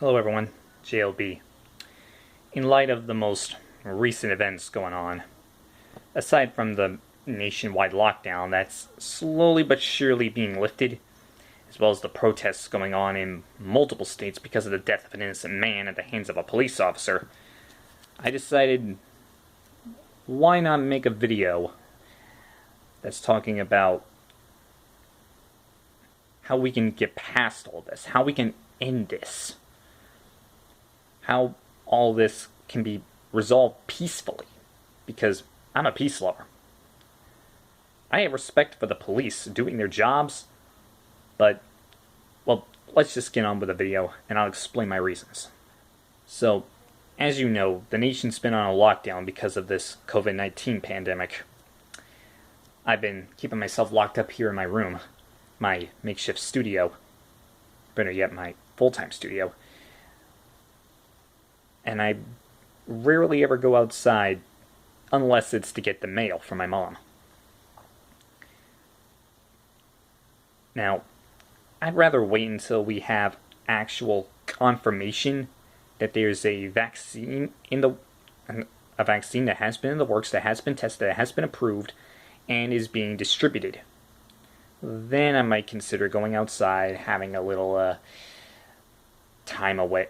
Hello everyone, JLB. In light of the most recent events going on, aside from the nationwide lockdown that's slowly but surely being lifted, as well as the protests going on in multiple states because of the death of an innocent man at the hands of a police officer, I decided why not make a video that's talking about how we can get past all this, how we can end this, how all this can be resolved peacefully, because I'm a peace lover. I have respect for the police doing their jobs, but, well, let's just get on with the video and I'll explain my reasons. So, as you know, the nation's been on a lockdown because of this COVID-19 pandemic. I've been keeping myself locked up here in my room, my makeshift studio, better yet, my full-time studio. And I rarely ever go outside unless it's to get the mail from my mom. Now, I'd rather wait until we have actual confirmation that there's a vaccine a vaccine that has been in the works, that has been tested, that has been approved, and is being distributed. Then I might consider going outside, having a little time away,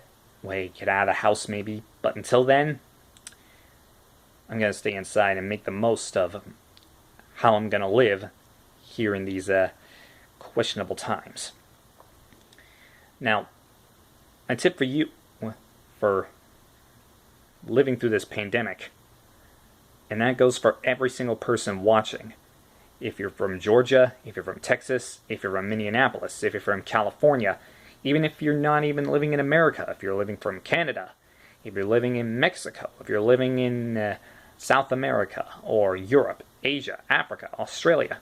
get out of the house maybe. But until then, I'm going to stay inside and make the most of how I'm going to live here in these questionable times. Now, my tip for you for living through this pandemic, and that goes for every single person watching. If you're from Georgia, if you're from Texas, if you're from Minneapolis, if you're from California, even if you're not even living in America, if you're living from Canada, if you're living in Mexico, if you're living in South America or Europe, Asia, Africa, Australia,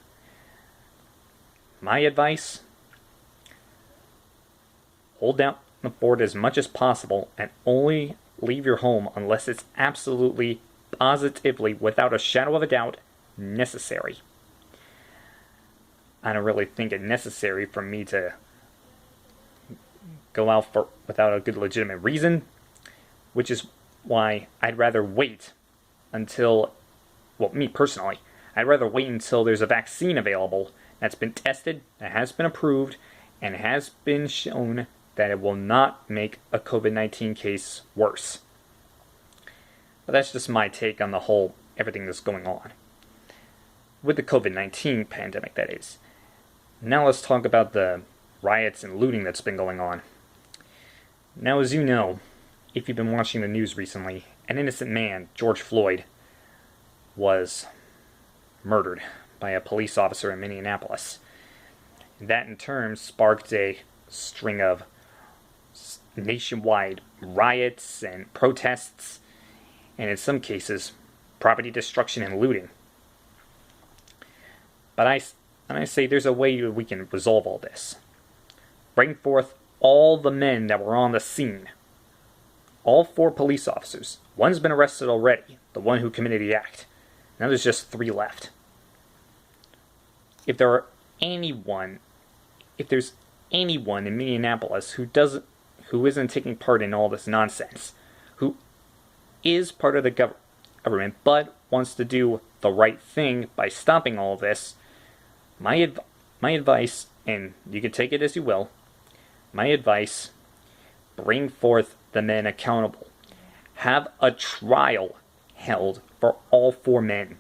my advice, hold down the fort as much as possible and only leave your home unless it's absolutely, positively, without a shadow of a doubt, necessary. I don't really think it necessary for me to go out without a good legitimate reason, which is why I'd rather wait until, well, me personally, I'd rather wait until there's a vaccine available that's been tested, that has been approved, and has been shown that it will not make a COVID-19 case worse. But that's just my take on the whole everything that's going on with the COVID-19 pandemic, that is. Now let's talk about the riots and looting that's been going on. Now, as you know, if you've been watching the news recently, an innocent man, George Floyd, was murdered by a police officer in Minneapolis. That in turn sparked a string of nationwide riots and protests, and in some cases, property destruction and looting. But I say there's a way we can resolve all this. Bring forth all the men that were on the scene. All 4 police officers. One's been arrested already, the one who committed the act. Now there's just 3 left. If there's anyone in Minneapolis who isn't taking part in all this nonsense, who is part of the government but wants to do the right thing by stopping all of this, my advice, and you can take it as you will, my advice, bring forth the men accountable. Have a trial held for all 4 men.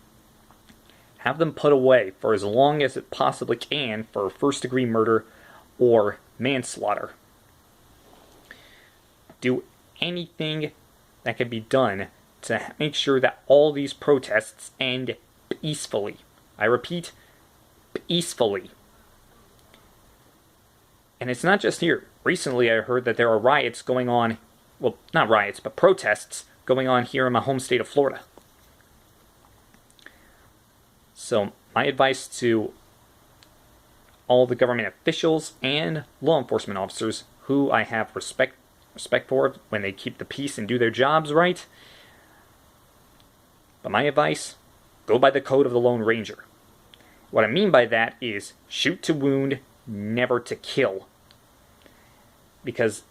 Have them put away for as long as it possibly can for first-degree murder or manslaughter. Do anything that can be done to make sure that all these protests end peacefully. I repeat, peacefully. And it's not just here. Recently I heard that there are riots going on, well, not riots, but protests going on here in my home state of Florida. So my advice to all the government officials and law enforcement officers who I have respect for when they keep the peace and do their jobs right. But my advice, go by the code of the Lone Ranger. What I mean by that is shoot to wound, never to kill. Because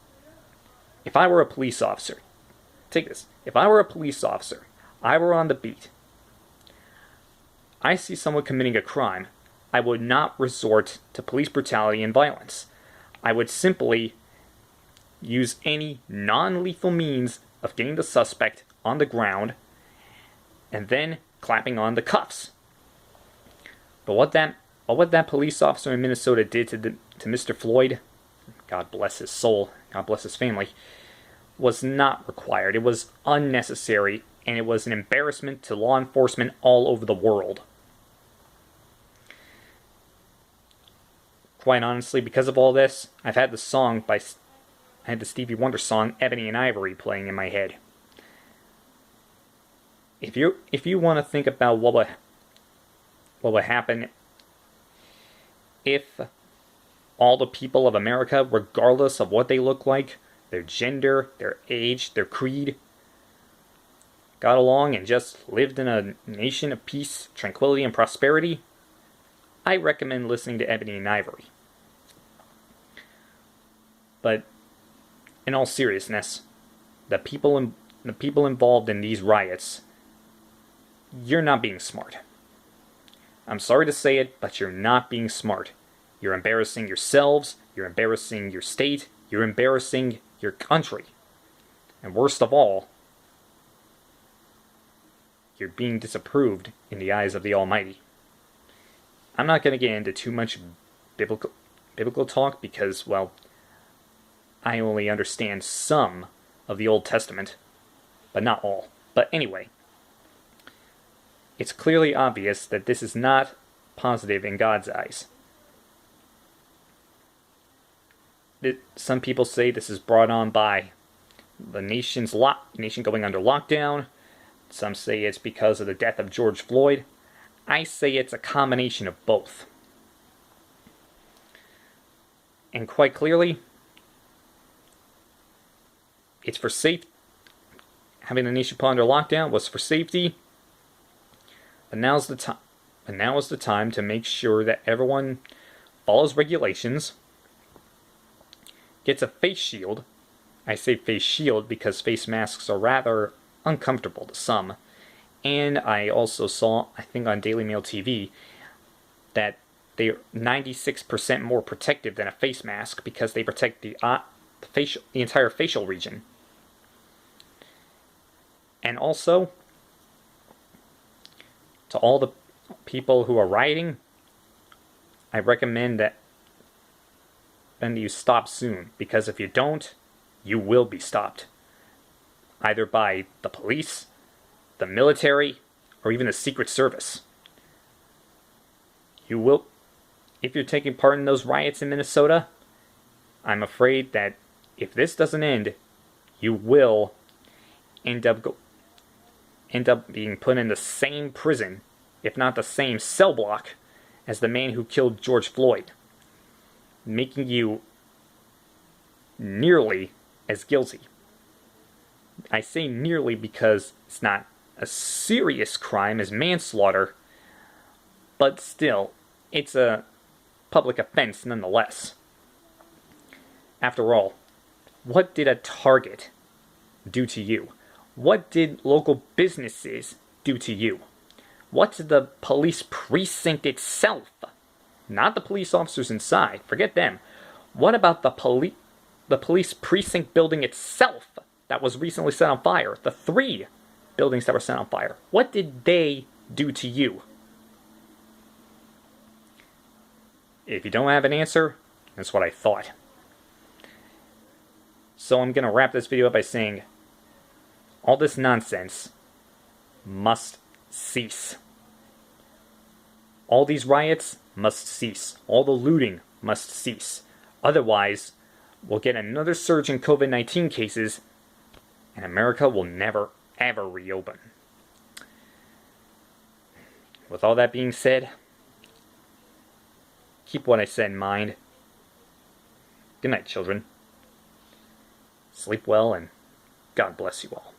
if I were a police officer, take this, if I were a police officer, I were on the beat, I see someone committing a crime, I would not resort to police brutality and violence. I would simply use any non-lethal means of getting the suspect on the ground and then clapping on the cuffs. But what that police officer in Minnesota did to Mr. Floyd, God bless his soul, God bless his family, was not required. It was unnecessary, and it was an embarrassment to law enforcement all over the world. Quite honestly, because of all this, I had the Stevie Wonder song "Ebony and Ivory" playing in my head. If you want to think about what would happen if all the people of America, regardless of what they look like, their gender, their age, their creed, got along and just lived in a nation of peace, tranquility, and prosperity, I recommend listening to Ebony and Ivory. But in all seriousness, the people involved in these riots, you're not being smart. I'm sorry to say it, but you're not being smart. You're embarrassing yourselves, you're embarrassing your state, you're embarrassing your country. And worst of all, you're being disapproved in the eyes of the Almighty. I'm not going to get into too much biblical talk because, well, I only understand some of the Old Testament, but not all. But anyway, it's clearly obvious that this is not positive in God's eyes. Some people say this is brought on by the nation going under lockdown. Some say it's because of the death of George Floyd. I say it's a combination of both. And quite clearly, it's for safety. Having the nation put under lockdown was for safety. But now is the time to make sure that everyone follows regulations, gets a face shield. I say face shield because face masks are rather uncomfortable to some. And I also saw, I think on Daily Mail TV, that they're 96% more protective than a face mask because they protect the entire facial region. And also, to all the people who are rioting, I recommend that you stop soon, because if you don't, you will be stopped. Either by the police, the military, or even the Secret Service. You will, if you're taking part in those riots in Minnesota, I'm afraid that if this doesn't end, you will end up being put in the same prison, if not the same cell block, as the man who killed George Floyd, making you nearly as guilty. I say nearly because it's not a serious crime as manslaughter, but still, it's a public offense nonetheless. After all, what did a Target do to you? What did local businesses do to you? What did the police precinct itself, not the police officers inside, forget them. What about the police precinct building itself that was recently set on fire? The 3 buildings that were set on fire. What did they do to you? If you don't have an answer, that's what I thought. So I'm going to wrap this video up by saying, all this nonsense must cease. All these riots must cease. All the looting must cease. Otherwise, we'll get another surge in COVID-19 cases, and America will never, ever reopen. With all that being said, keep what I said in mind. Good night, children. Sleep well, and God bless you all.